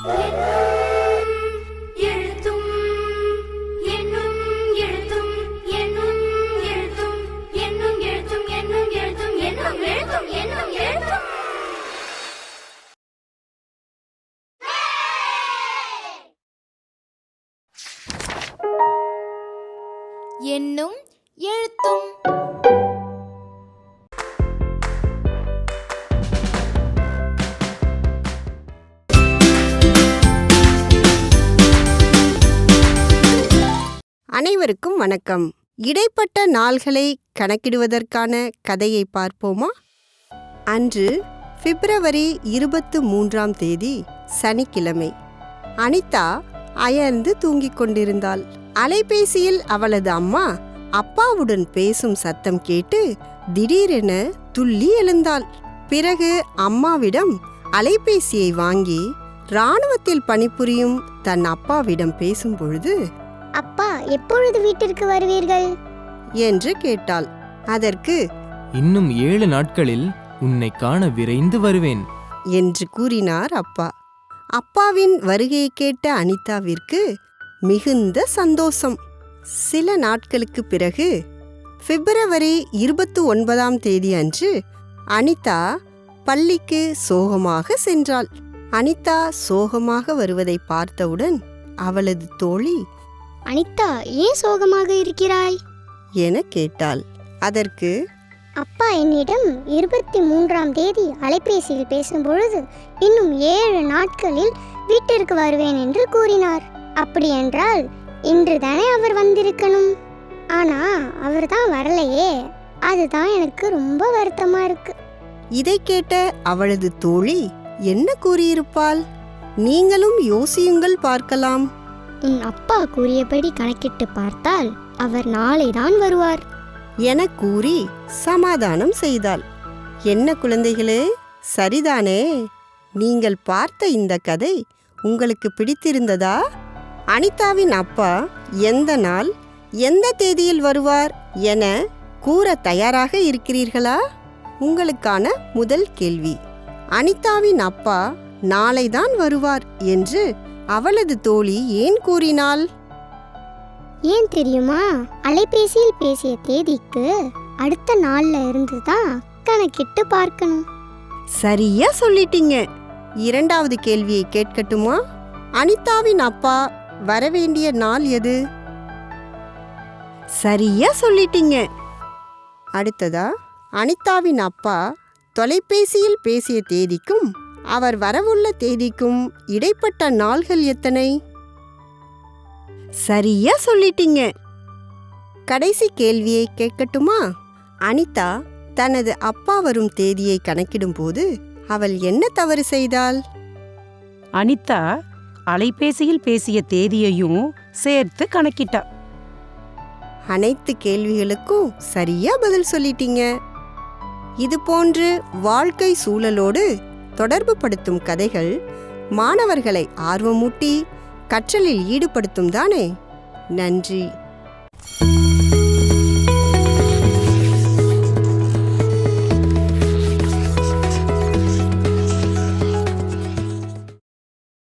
எண்ணும் எழுத்தும். அனைவருக்கும் வணக்கம். இடைப்பட்ட நாள்களை கணக்கிடுவதற்கான கதையை பார்ப்போமா? அன்று பிப்ரவரி 23ஆம் தேதி சனிக்கிழமை. அனிதா அயர்ந்து தூங்கிக் கொண்டிருந்தாள். அலைபேசியில் அவளது அம்மா அப்பாவுடன் பேசும் சத்தம் கேட்டு திடீரென துள்ளி எழுந்தாள். பிறகு அம்மாவிடம் அலைபேசியை வாங்கி இராணுவத்தில் பணிபுரியும் தன் அப்பாவிடம் பேசும் பொழுது, அப்பா, எப்பொழுது வீட்டிற்கு வருவீர்கள் என்று கேட்டாள். அதற்கு, இன்னும் 7 நாட்களில் உன்னை காண விரைந்து வருவேன் என்று கூறினார் அப்பா. அப்பாவின் வருகையை கேட்ட அனிதாவிற்கு மிகுந்த சந்தோஷம். சில நாட்களுக்கு பிறகு பிப்ரவரி 29ஆம் தேதி அன்று அனிதா பள்ளிக்கு சோகமாக சென்றாள். அனிதா சோகமாக வருவதை பார்த்தவுடன் அவளது தோழி, அனிதா, ஏன் சோகமாக இருக்கிறாய் என கேட்டாள். அதற்கு, அப்பா என்னிடம் 23ஆம் தேதி அலைபேசியில் பேசும்பொழுது இன்னும் 7 நாட்களில் வீட்டிற்கு வருவேன் என்று கூறினார். அப்படி என்றால் இன்று தானே அவர் வந்திருக்கணும். ஆனா அவர் தான் வரலையே. அதுதான் எனக்கு ரொம்ப வருத்தமா இருக்கு. இதை கேட்ட அவளது தோழி என்ன கூறியிருப்பாள்? நீங்களும் யோசியுங்கள் பார்க்கலாம். உன் அப்பா கூறியபடி கணக்கிட்டு பார்த்தால் அவர் நாளை தான் வருவார் என கூறி சமாதானம் செய்தாள். என்ன குழந்தைகளே, சரிதானே? நீங்கள் பார்த்த இந்த கதை உங்களுக்கு பிடித்திருந்ததா? அனிதாவின் அப்பா எந்த நாள் எந்த தேதியில் வருவார் என கூற தயாராக இருக்கிறீர்களா? உங்களுக்கான முதல் கேள்வி, அனிதாவின் அப்பா நாளைதான் வருவார் என்று அவளது தோழி ஏன் கூறினாள்? ஏன் தெரியுமா? அலைபேசியில் பேசிய தேதிக்கு அடுத்த நாள்ல இருந்து தான் கணக்கிட்டு பார்க்கணும். சரியா சொல்லிட்டீங்க. இரண்டாவது கேள்வியை கேட்கட்டுமா? அனிதாவின் அப்பா வரவேண்டிய நாள் எது? சரியா சொல்லிட்டீங்க. அடுத்ததா, அனிதாவின் அப்பா தொலைபேசியில் பேசிய தேதிக்கும் அவர் வரவுள்ள தேதிக்கும் இடைப்பட்ட நாள்கள் எத்தனை? சரியா சொல்லிட்டீங்க. கடைசி கேள்வியை கேட்கட்டுமா? அனிதா தனது அப்பா வரும் தேதியை கணக்கிடும் போது அவள் என்ன தவறு செய்தாள்? அனிதா அலைபேசியில் பேசிய தேதியையும் சேர்த்து கணக்கிட்டா. அனைத்து கேள்விகளுக்கும் சரியா பதில் சொல்லிட்டீங்க. இது போன்று வாழ்க்கை சூழலோடு தொடர்பு படுத்தும் கதைகள் மாணவர்களை ஆர்வமூட்டி கற்றலில் ஈடுபடுத்தும் தானே. நன்றி.